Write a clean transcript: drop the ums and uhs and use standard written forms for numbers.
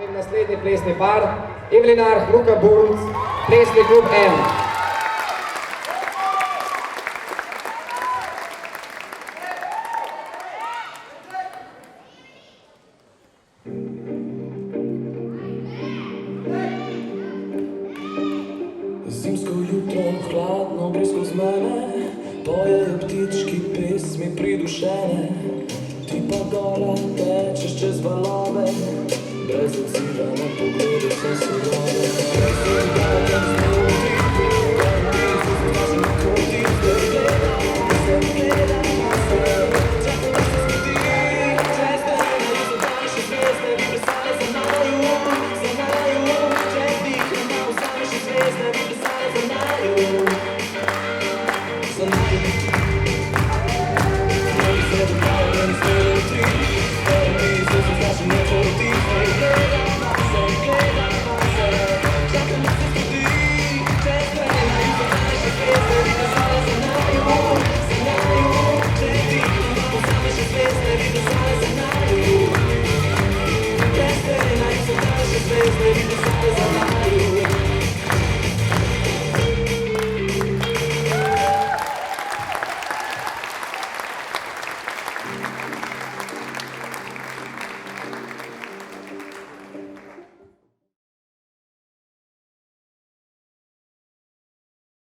In naslednji plesni par, Evelin Arh, Luka Bulc, plesni klub M. Zimsko jutro, hladno gre skoz mene, pojejo ptički pesmi pridušene, ti pa gora tečeš čez valove, brez odziva na poglede vse surove.